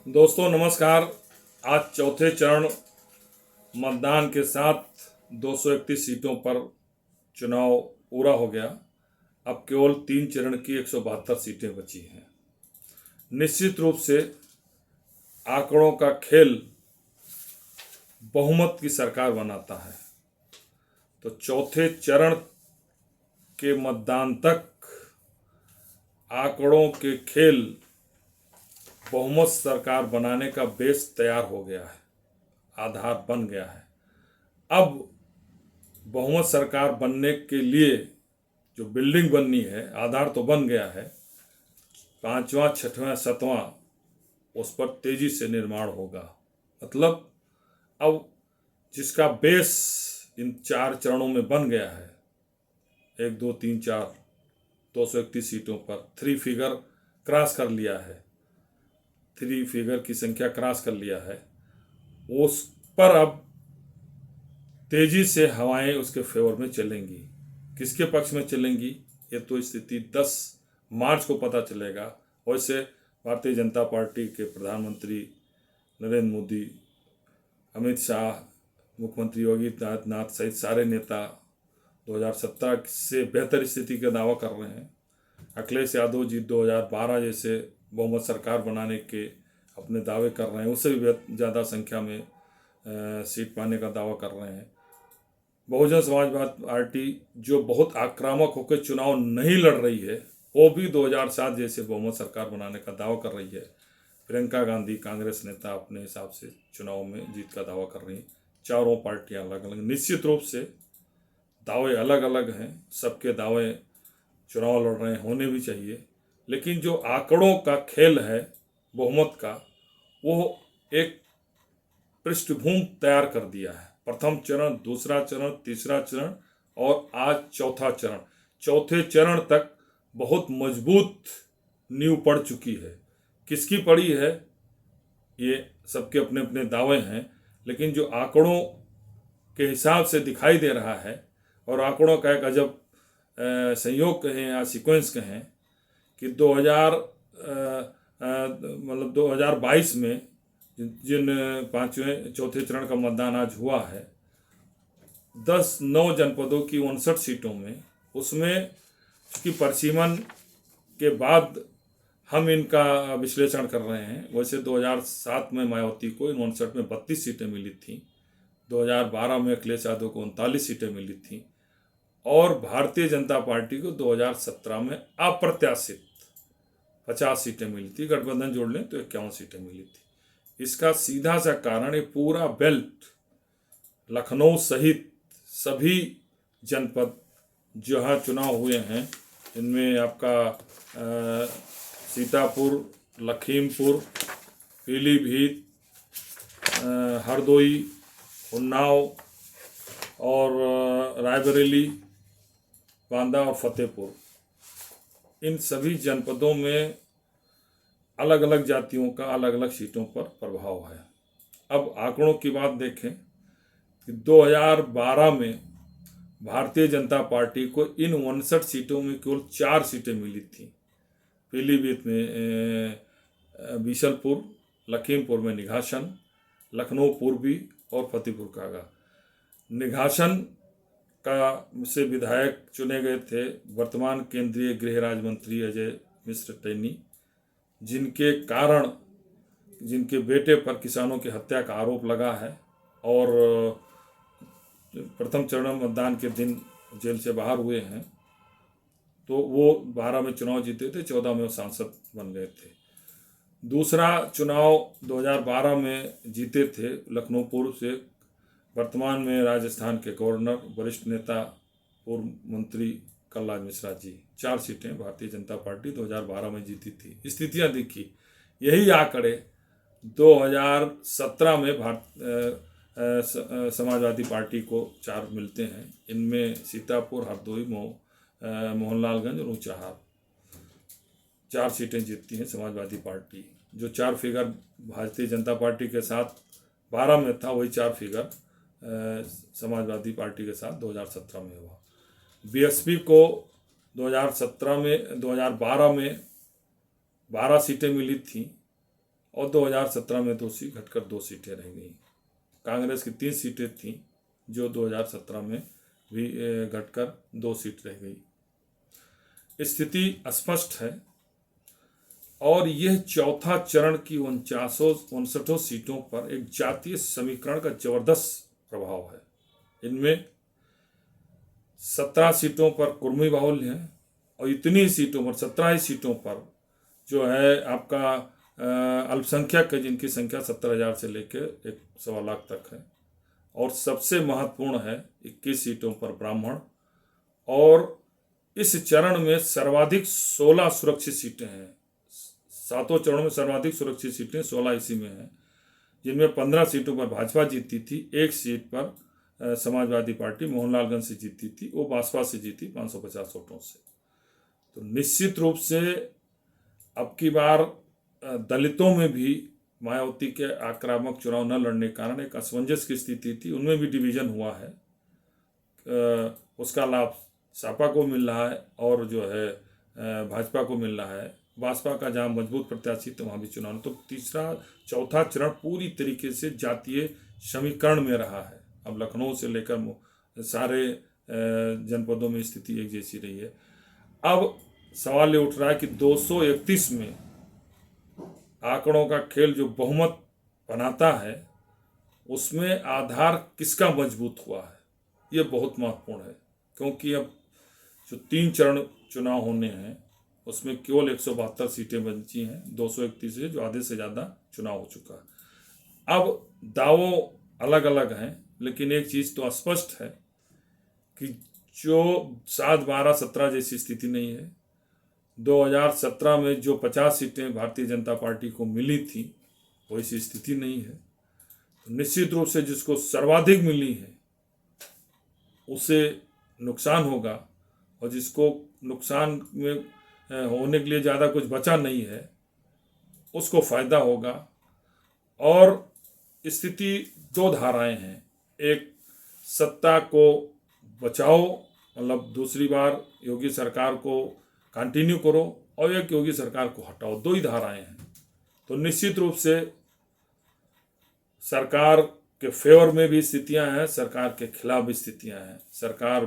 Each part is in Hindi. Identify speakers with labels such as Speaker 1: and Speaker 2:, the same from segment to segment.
Speaker 1: दोस्तों नमस्कार। आज चौथे चरण मतदान के साथ 231 सीटों पर चुनाव पूरा हो गया। अब केवल 3 चरण की 172 सीटें बची हैं। निश्चित रूप से आंकड़ों का खेल बहुमत की सरकार बनाता है। तो चौथे चरण के मतदान तक आंकड़ों के खेल बहुमत सरकार बनाने का बेस तैयार हो गया है, आधार बन गया है। अब बहुमत सरकार बनने के लिए जो बिल्डिंग बननी है, आधार तो बन गया है, 5वां 6वां 7वां उस पर तेजी से निर्माण होगा। मतलब अब जिसका बेस इन 4 चरणों में बन गया है, 1 2 3 4 231 सीटों पर 3 फिगर क्रॉस कर लिया है, 3 फिगर की संख्या क्रॉस कर लिया है, उस पर अब तेजी से हवाएं उसके फेवर में चलेंगी। किसके पक्ष में चलेंगी ये तो स्थिति 10 मार्च को पता चलेगा। वैसे भारतीय जनता पार्टी के प्रधानमंत्री नरेंद्र मोदी, अमित शाह, मुख्यमंत्री योगी आदित्यनाथ सहित सारे नेता 2017 से बेहतर स्थिति का दावा कर रहे हैं। अखिलेश यादव जी 2012 जैसे बहुमत सरकार बनाने के अपने दावे कर रहे हैं, उससे भी ज़्यादा संख्या में सीट पाने का दावा कर रहे हैं। बहुजन समाजवाद पार्टी जो बहुत आक्रामक होकर चुनाव नहीं लड़ रही है, वो भी 2007 जैसे बहुमत सरकार बनाने का दावा कर रही है। प्रियंका गांधी कांग्रेस नेता अपने हिसाब से चुनाव में जीत का दावा कर रही हैं। चारों पार्टियां अलग अलग, निश्चित रूप से दावे अलग अलग हैं, सबके दावे चुनाव लड़ रहे होने भी चाहिए। लेकिन जो आंकड़ों का खेल है बहुमत का, वो एक पृष्ठभूमि तैयार कर दिया है। प्रथम चरण, दूसरा चरण, तीसरा चरण और आज चौथा चरण। चौथे चरण तक बहुत मजबूत नींव पड़ चुकी है। किसकी पड़ी है ये सबके अपने अपने दावे हैं, लेकिन जो आंकड़ों के हिसाब से दिखाई दे रहा है, और आंकड़ों का एक अजब संयोग कहें या सीक्वेंस कहें कि 2022 में जिन 5वें चौथे चरण का मतदान आज हुआ है, 9 जनपदों की 59 सीटों में, उसमें चूँकि परिसीमन के बाद हम इनका विश्लेषण कर रहे हैं। वैसे 2007 में मायावती को इन 59 में 32 सीटें मिली थीं, 2012 में अखिलेश यादव को 39 सीटें मिली थीं, और भारतीय जनता पार्टी को 2017 में अप्रत्याशित 50 सीटें मिली थी। गठबंधन जोड़ लें तो 51 सीटें मिली थी। इसका सीधा सा कारण ये पूरा बेल्ट, लखनऊ सहित सभी जनपद जहाँ चुनाव हुए हैं, इनमें आपका सीतापुर, लखीमपुर, पीलीभीत, हरदोई, उन्नाव और रायबरेली, बांदा और फतेहपुर, इन सभी जनपदों में अलग अलग जातियों का अलग अलग सीटों पर प्रभाव है। अब आंकड़ों की बात देखें कि 2012 में भारतीय जनता पार्टी को इन 59 सीटों में केवल 4 सीटें मिली थीं। पीलीभीत में बीसलपुर, लखीमपुर में निघासन, लखनऊ पूर्वी और फतेहपुर कागा। निघासन का से विधायक चुने गए थे वर्तमान केंद्रीय गृह राज्य मंत्री अजय मिश्र टेनी, जिनके बेटे पर किसानों की हत्या का आरोप लगा है और प्रथम चरण मतदान के दिन जेल से बाहर हुए हैं। तो वो 12 में चुनाव जीते थे, 14 में वो सांसद बन गए थे। दूसरा चुनाव 2012 में जीते थे लखनऊ पूर्व से वर्तमान में राजस्थान के गवर्नर, वरिष्ठ नेता, पूर्व मंत्री कलराज मिश्रा जी। 4 सीटें भारतीय जनता पार्टी 2012 में जीती थी। स्थितियां देखी, यही आंकड़े 2017 में समाजवादी पार्टी को 4 मिलते हैं। इनमें सीतापुर, हरदोई, मोहनलालगंज और ऊंचाहार 4 सीटें जीतती हैं समाजवादी पार्टी। जो 4 फिगर भारतीय जनता पार्टी के साथ 12 में था, वही 4 फिगर समाजवादी पार्टी के साथ 2017 में हुआ। बीएसपी को 2012 में 12 सीटें मिली थीं, और 2017 में तो उसी घटकर 2 सीटें रह गई। कांग्रेस की 3 सीटें थीं जो 2017 में भी घटकर 2 सीट रह गई। स्थिति स्पष्ट है और यह चौथा चरण की 59 सीटों पर एक जातीय समीकरण का जबरदस्त प्रभाव है। इनमें 17 सीटों पर कुर्मी बाहुल्य है और इतनी सीटों पर 17 ही सीटों पर जो है आपका अल्पसंख्यक है, जिनकी संख्या 70,000 से लेकर 1.25 लाख तक है। और सबसे महत्वपूर्ण है 21 सीटों पर ब्राह्मण। और इस चरण में सर्वाधिक 16 सुरक्षित सीटें हैं। 7 चरणों में सर्वाधिक सुरक्षित सीटें 16 इसी में हैं, जिनमें 15 सीटों पर भाजपा जीती थी, 1 सीट पर समाजवादी पार्टी मोहनलालगंज से जीती थी, वो बासपा से जीती 550 वोटों से। तो निश्चित रूप से अब की बार दलितों में भी मायावती के आक्रामक चुनाव न लड़ने के कारण एक असमंजस की स्थिति थी, उनमें भी डिवीजन हुआ है। उसका लाभ सपा को मिल रहा है और जो है भाजपा को मिल रहा है। भाजपा का जहाँ मजबूत प्रत्याशी तो वहाँ भी चुनाव। तो तीसरा चौथा चरण पूरी तरीके से जातीय समीकरण में रहा है। अब लखनऊ से लेकर सारे जनपदों में स्थिति एक जैसी रही है। अब सवाल ये उठ रहा है कि 231 में आंकड़ों का खेल जो बहुमत बनाता है, उसमें आधार किसका मजबूत हुआ है, ये बहुत महत्वपूर्ण है। क्योंकि अब जो 3 चरण चुनाव होने हैं उसमें केवल 172 सीटें बची हैं 231 से, जो आधे से ज़्यादा चुनाव हो चुका है। अब दावों अलग अलग हैं, लेकिन एक चीज़ तो स्पष्ट है कि जो 7, 12, 17 जैसी स्थिति नहीं है। 2017 में जो 50 सीटें भारतीय जनता पार्टी को मिली थी, वैसी स्थिति नहीं है। तो निश्चित रूप से जिसको सर्वाधिक मिली है उसे नुकसान होगा, और जिसको नुकसान में होने के लिए ज़्यादा कुछ बचा नहीं है उसको फायदा होगा। और स्थिति 2 धाराएं हैं, एक सत्ता को बचाओ, मतलब दूसरी बार योगी सरकार को कंटिन्यू करो, और एक योगी सरकार को हटाओ, 2 ही धाराएं हैं। तो निश्चित रूप से सरकार के फेवर में भी स्थितियां हैं, सरकार के खिलाफ भी स्थितियां हैं। सरकार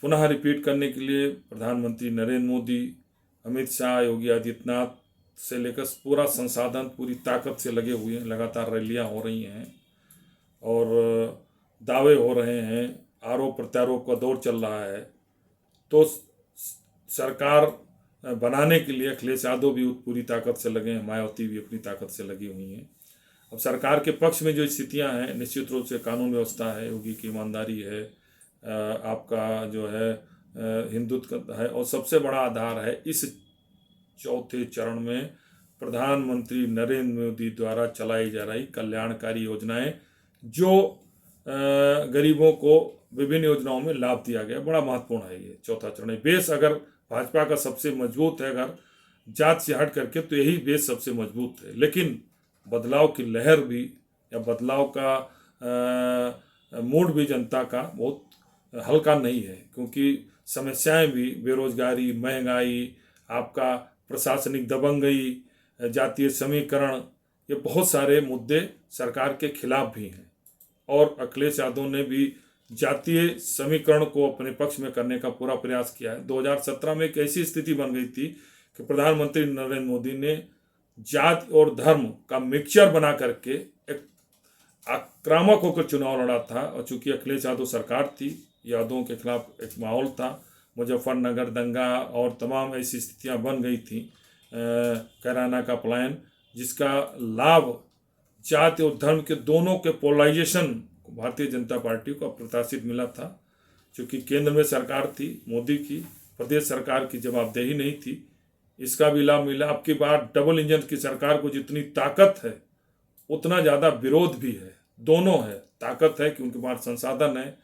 Speaker 1: पुनः रिपीट करने के लिए प्रधानमंत्री नरेंद्र मोदी, अमित शाह, योगी आदित्यनाथ से लेकर पूरा संसाधन, पूरी ताकत से लगे हुए हैं। लगातार रैलियां हो रही हैं और दावे हो रहे हैं, आरोप प्रत्यारोप का दौर चल रहा है। तो सरकार बनाने के लिए अखिलेश यादव भी पूरी ताकत से लगे हैं, मायावती भी अपनी ताकत से लगी हुई हैं। अब सरकार के पक्ष में जो स्थितियां हैं, निश्चित रूप से कानून व्यवस्था है, योगी की ईमानदारी है, आपका जो है हिंदुत्व है, और सबसे बड़ा आधार है इस चौथे चरण में प्रधानमंत्री नरेंद्र मोदी द्वारा चलाई जा रही कल्याणकारी योजनाएं, जो गरीबों को विभिन्न योजनाओं में लाभ दिया गया, बड़ा महत्वपूर्ण है ये चौथा चरण। बेस अगर भाजपा का सबसे मजबूत है, अगर जात से हट करके, तो यही बेस सबसे मजबूत है। लेकिन बदलाव की लहर भी, या बदलाव का मूड भी जनता का बहुत हल्का नहीं है, क्योंकि समस्याएं भी, बेरोजगारी, महंगाई, आपका प्रशासनिक दबंगई, जातीय समीकरण, ये बहुत सारे मुद्दे सरकार के खिलाफ भी हैं। और अखिलेश यादव ने भी जातीय समीकरण को अपने पक्ष में करने का पूरा प्रयास किया है। 2017 में एक ऐसी स्थिति बन गई थी कि प्रधानमंत्री नरेंद्र मोदी ने जात और धर्म का मिक्सचर बना करके एक आक्रामक होकर चुनाव लड़ा था। और चूंकि अखिलेश यादव सरकार थी, यादवों के खिलाफ एक माहौल था, मुजफ्फरनगर दंगा और तमाम ऐसी स्थितियां बन गई थी, कैराना का पलायन, जिसका लाभ जात और धर्म के दोनों के पोलराइजेशन भारतीय जनता पार्टी को अप्रत्याशित मिला था। चूँकि केंद्र में सरकार थी मोदी की, प्रदेश सरकार की जवाबदेही नहीं थी, इसका भी लाभ मिला। अब की बार डबल इंजन की सरकार को जितनी ताकत है उतना ज़्यादा विरोध भी है। दोनों है, ताकत है कि उनके पास संसाधन है,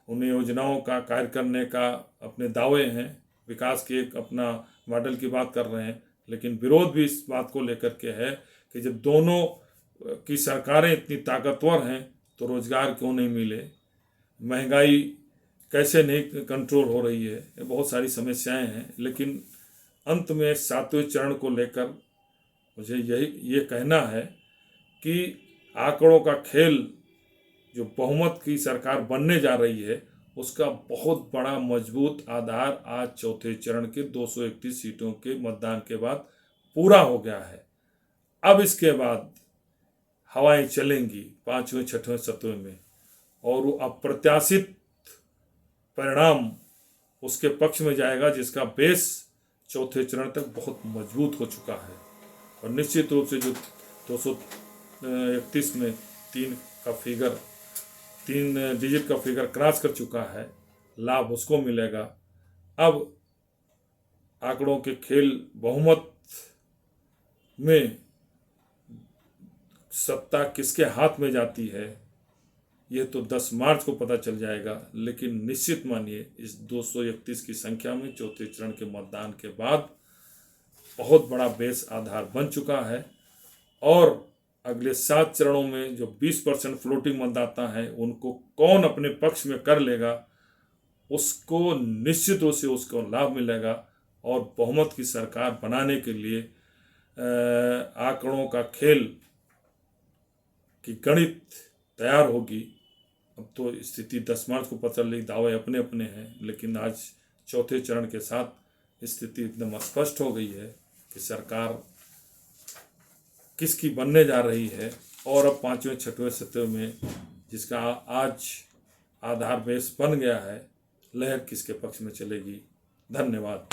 Speaker 1: उन्हें योजनाओं का कार्य करने का अपने दावे हैं, विकास के एक अपना मॉडल की बात कर रहे हैं। लेकिन विरोध भी इस बात को लेकर के है कि जब दोनों की सरकारें इतनी ताकतवर हैं तो रोजगार क्यों नहीं मिले, महंगाई कैसे नहीं कंट्रोल हो रही है, ये बहुत सारी समस्याएं हैं। लेकिन अंत में 7वें चरण को लेकर मुझे ये कहना है कि आंकड़ों का खेल जो बहुमत की सरकार बनने जा रही है उसका बहुत बड़ा मजबूत आधार आज चौथे चरण के 231 सीटों के मतदान के बाद पूरा हो गया है। अब इसके बाद हवाएं चलेंगी 5वें 6वें 7वें में, और वो अप्रत्याशित परिणाम उसके पक्ष में जाएगा जिसका बेस चौथे चरण तक बहुत मजबूत हो चुका है। और निश्चित रूप से जो 231 में 3 डिजिट का फिगर क्रॉस कर चुका है, लाभ उसको मिलेगा। अब आंकड़ों के खेल बहुमत में सत्ता किसके हाथ में जाती है ये तो 10 मार्च को पता चल जाएगा, लेकिन निश्चित मानिए इस 231 की संख्या में चौथे चरण के मतदान के बाद बहुत बड़ा बेस आधार बन चुका है। और अगले 7 चरणों में जो 20% फ्लोटिंग मतदाता हैं उनको कौन अपने पक्ष में कर लेगा, उसको निश्चित रूप से उसको लाभ मिलेगा और बहुमत की सरकार बनाने के लिए आंकड़ों का खेल की गणित तैयार होगी। अब तो स्थिति 10 मार्च को पता चल रही, दावे अपने अपने हैं, लेकिन आज चौथे चरण के साथ स्थिति एकदम स्पष्ट हो गई है कि सरकार किसकी बनने जा रही है। और अब 5वें 6वें 7वें में जिसका आज आधार बेस बन गया है, लहर किसके पक्ष में चलेगी। धन्यवाद।